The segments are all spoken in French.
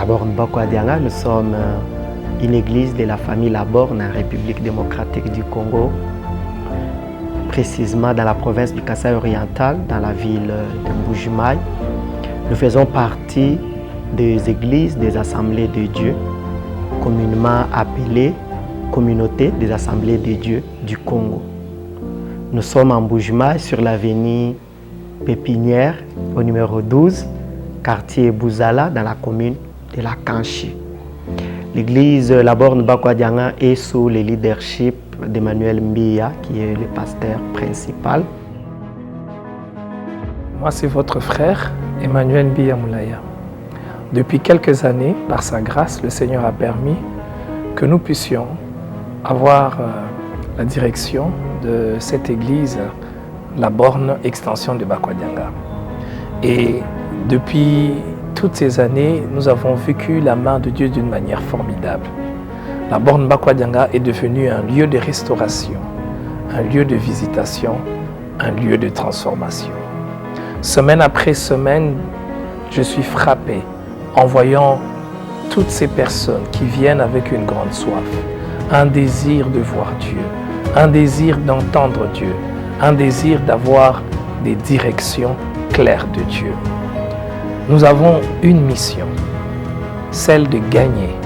Laborne Bakwadianga, nous sommes une église de la famille Laborne en République démocratique du Congo, précisément dans la province du Kasaï oriental, dans la ville de Mbuji-Mayi. Nous faisons partie des églises des Assemblées de Dieu, communément appelées Communauté des Assemblées de Dieu du Congo. Nous sommes en Mbuji-Mayi sur l'avenue Pépinière au numéro 12, quartier Bouzala, dans la commune de la Kanchi. L'église Laborne Bakwadianga est sous le leadership d'Emmanuel Mbiya, qui est le pasteur principal. Moi, c'est votre frère, Emmanuel Mbiya Moulaya. Depuis quelques années, par sa grâce, le Seigneur a permis que nous puissions avoir la direction de cette église, Laborne Extension de Bakwadianga. Et depuis toutes ces années, nous avons vécu la main de Dieu d'une manière formidable. Laborne Bakwadianga est devenu un lieu de restauration, un lieu de visitation, un lieu de transformation. Semaine après semaine, je suis frappé en voyant toutes ces personnes qui viennent avec une grande soif, un désir de voir Dieu, un désir d'entendre Dieu, un désir d'avoir des directions claires de Dieu. Nous avons une mission, celle de gagner,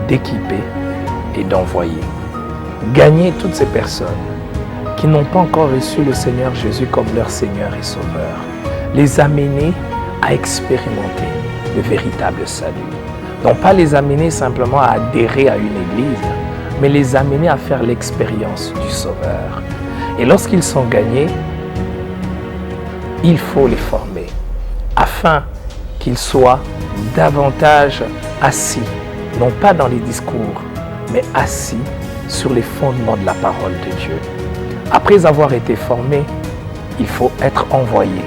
d'équiper et d'envoyer. Gagner toutes ces personnes qui n'ont pas encore reçu le Seigneur Jésus comme leur Seigneur et Sauveur. Les amener à expérimenter le véritable salut. Donc pas les amener simplement à adhérer à une église, mais les amener à faire l'expérience du Sauveur. Et lorsqu'ils sont gagnés, il faut les former afin qu'ils soient davantage assis, non pas dans les discours, mais assis sur les fondements de la parole de Dieu. Après avoir été formés, il faut être envoyé.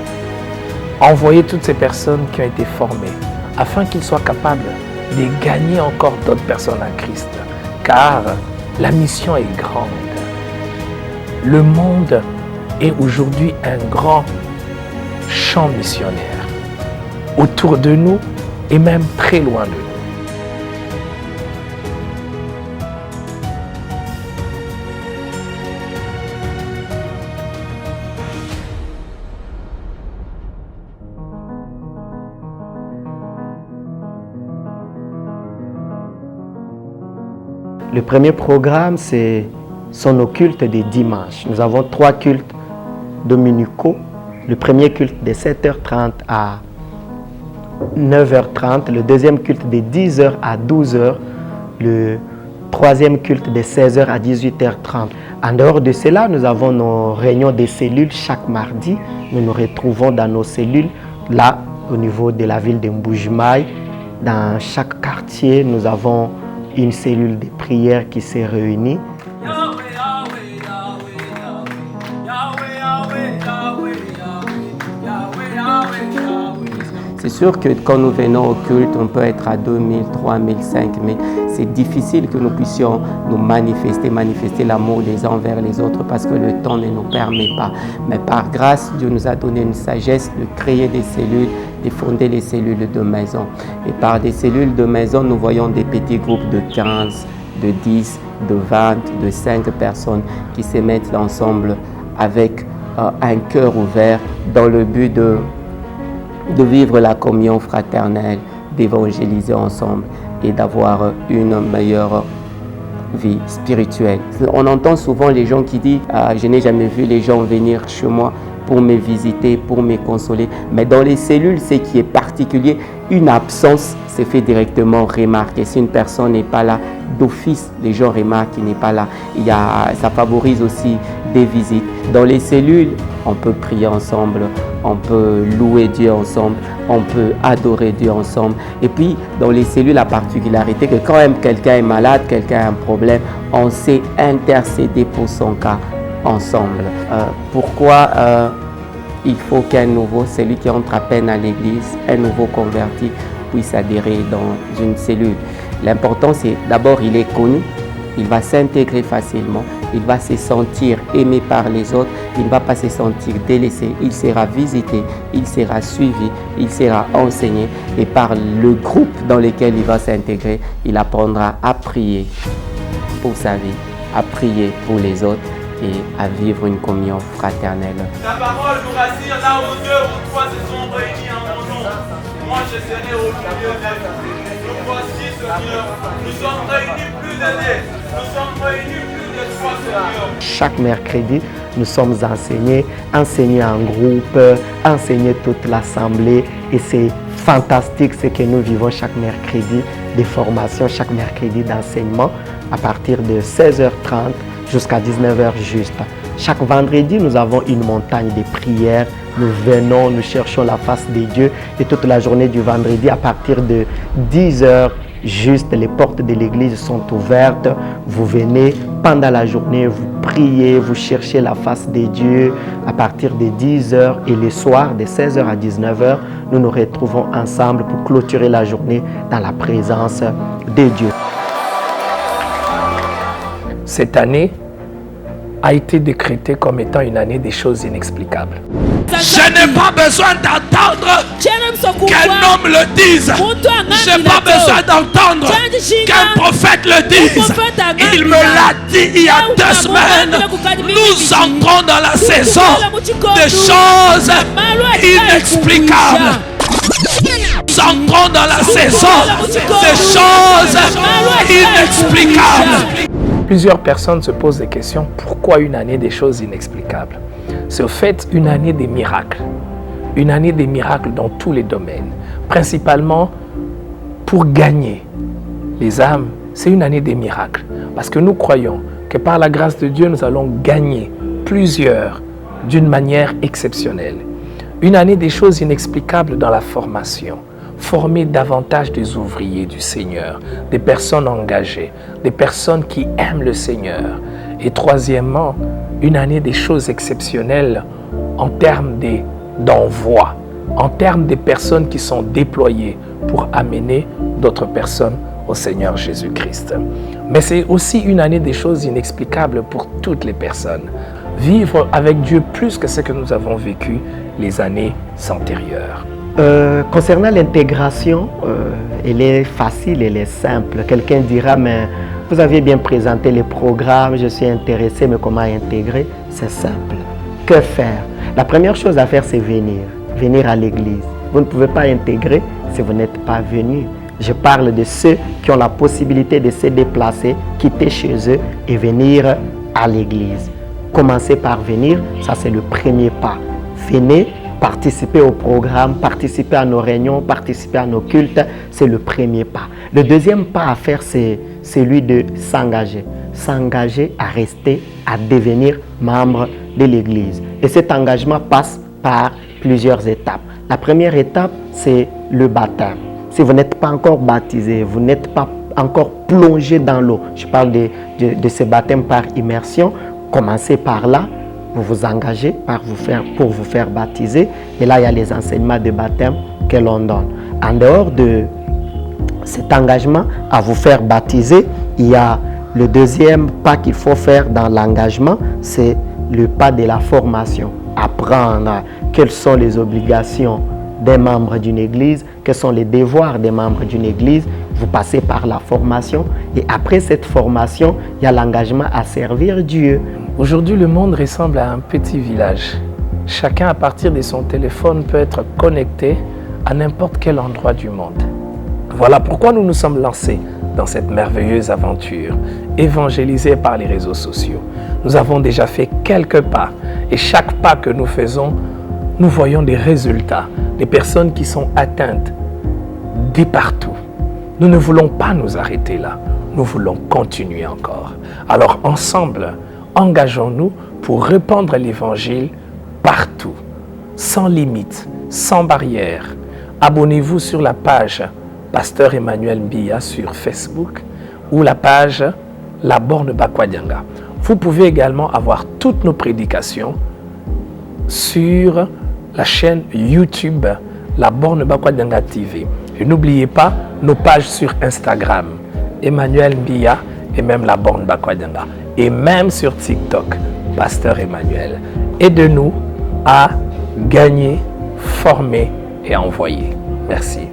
Envoyer toutes ces personnes qui ont été formées afin qu'ils soient capables de gagner encore d'autres personnes à Christ. Car la mission est grande. Le monde est aujourd'hui un grand champ missionnaire. Autour de nous et même très loin de nous. Le premier programme, sont nos cultes des dimanches. Nous avons 3 cultes dominicaux. Le premier culte de 7h30 à 9h30, le deuxième culte de 10h à 12h, le troisième culte de 16h à 18h30. En dehors de cela, nous avons nos réunions de cellules chaque mardi. Nous nous retrouvons dans nos cellules, là, au niveau de la ville de Mbuji-Mayi. Dans chaque quartier, nous avons une cellule de prière qui s'est réunie. C'est sûr que quand nous venons au culte, on peut être à 2000, 3000, 5000. C'est difficile que nous puissions nous manifester l'amour les uns envers les autres parce que le temps ne nous permet pas. Mais par grâce, Dieu nous a donné une sagesse de créer des cellules, de fonder les cellules de maison. Et par des cellules de maison, nous voyons des petits groupes de 15, de 10, de 20, de 5 personnes qui se mettent ensemble avec un cœur ouvert dans le but de vivre la communion fraternelle, d'évangéliser ensemble et d'avoir une meilleure vie spirituelle. On entend souvent les gens qui disent « je n'ai jamais vu les gens venir chez moi pour me visiter, pour me consoler ». Mais dans les cellules, ce qui est particulier, une absence se fait directement remarquer. Si une personne n'est pas là, d'office, les gens remarquent qu'il n'est pas là. Ça favorise aussi des visites. Dans les cellules, on peut prier ensemble, on peut louer Dieu ensemble, on peut adorer Dieu ensemble. Et puis, dans les cellules, la particularité que quand même quelqu'un est malade, quelqu'un a un problème, on sait intercéder pour son cas ensemble. Pourquoi il faut qu'un nouveau, celui qui entre à peine à l'église, un nouveau converti, puisse adhérer dans une cellule? L'important, c'est d'abord, il est connu, il va s'intégrer facilement, il va se sentir aimé par les autres, il ne va pas se sentir délaissé, il sera visité, il sera suivi, il sera enseigné et par le groupe dans lequel il va s'intégrer, il apprendra à prier pour sa vie, à prier pour les autres et à vivre une communion fraternelle. Ta parole nous rassure là où 2 ou 3 se sont réunis en mon nom. Moi je serai au milieu d'eux. Nous voici, Seigneur. Nous sommes réunis plus d'années. Nous sommes réunis plus de 3, Seigneur. Chaque mercredi, nous sommes enseignés en groupe, enseignés toute l'assemblée et c'est fantastique ce que nous vivons chaque mercredi de formation, chaque mercredi d'enseignement à partir de 16h30 jusqu'à 19h juste. Chaque vendredi, nous avons une montagne de prières. Nous venons, nous cherchons la face de Dieu et toute la journée du vendredi à partir de 10h juste, les portes de l'église sont ouvertes. Vous venez pendant la journée, vous priez, vous cherchez la face de Dieu à partir de 10h et le soir de 16h à 19h, nous nous retrouvons ensemble pour clôturer la journée dans la présence de Dieu. Cette année a été décrétée comme étant une année des choses inexplicables. Je n'ai pas besoin d'entendre qu'un homme le dise. Je n'ai pas besoin d'entendre qu'un prophète le dise. Il me l'a dit il y a 2 semaines. Nous entrons dans la saison des choses inexplicables. Nous entrons dans la saison des choses inexplicables. Plusieurs personnes se posent des questions. Pourquoi une année des choses inexplicables? C'est au fait une année des miracles. Une année des miracles dans tous les domaines. Principalement pour gagner les âmes. C'est une année des miracles. Parce que nous croyons que par la grâce de Dieu, nous allons gagner plusieurs d'une manière exceptionnelle. Une année des choses inexplicables dans la formation. Former davantage des ouvriers du Seigneur, des personnes engagées, des personnes qui aiment le Seigneur. Et troisièmement, une année des choses exceptionnelles en termes d'envoi, en termes des personnes qui sont déployées pour amener d'autres personnes au Seigneur Jésus-Christ. Mais c'est aussi une année des choses inexplicables pour toutes les personnes. Vivre avec Dieu plus que ce que nous avons vécu les années antérieures. Concernant l'intégration, elle est facile, elle est simple. Quelqu'un dira, mais vous avez bien présenté les programmes, je suis intéressé, mais comment intégrer? C'est simple. Que faire? La première chose à faire, c'est venir à l'église. Vous ne pouvez pas intégrer si vous n'êtes pas venu. Je parle de ceux qui ont la possibilité de se déplacer, quitter chez eux et venir à l'église. Commencez par venir, ça c'est le premier pas. Venez, participer au programme, participer à nos réunions, participer à nos cultes, c'est le premier pas. Le deuxième pas à faire, c'est celui de s'engager. S'engager à rester, à devenir membre de l'Église. Et cet engagement passe par plusieurs étapes. La première étape, c'est le baptême. Si vous n'êtes pas encore baptisé, vous n'êtes pas encore plongé dans l'eau, je parle de ce baptême par immersion, commencez par là. Vous vous engagez pour vous faire baptiser. Et là, il y a les enseignements de baptême que l'on donne. En dehors de cet engagement à vous faire baptiser, il y a le deuxième pas qu'il faut faire dans l'engagement, c'est le pas de la formation. Apprendre quelles sont les obligations des membres d'une église, quels sont les devoirs des membres d'une église. Vous passez par la formation et après cette formation, il y a l'engagement à servir Dieu. Aujourd'hui, le monde ressemble à un petit village. Chacun, à partir de son téléphone, peut être connecté à n'importe quel endroit du monde. Voilà pourquoi nous nous sommes lancés dans cette merveilleuse aventure, évangélisée par les réseaux sociaux. Nous avons déjà fait quelques pas et chaque pas que nous faisons, nous voyons des résultats, des personnes qui sont atteintes de partout. Nous ne voulons pas nous arrêter là, nous voulons continuer encore. Alors ensemble, engageons-nous pour répandre l'évangile partout, sans limite, sans barrière. Abonnez-vous sur la page Pasteur Emmanuel Mbia sur Facebook ou la page La Borne Bakwadianga. Vous pouvez également avoir toutes nos prédications sur la chaîne YouTube La Borne Bakwadianga TV. Et n'oubliez pas nos pages sur Instagram, Emmanuel Mbia et même la borne Bakwadianga, et même sur TikTok, Pasteur Emmanuel. Aide-nous à gagner, former et envoyer. Merci.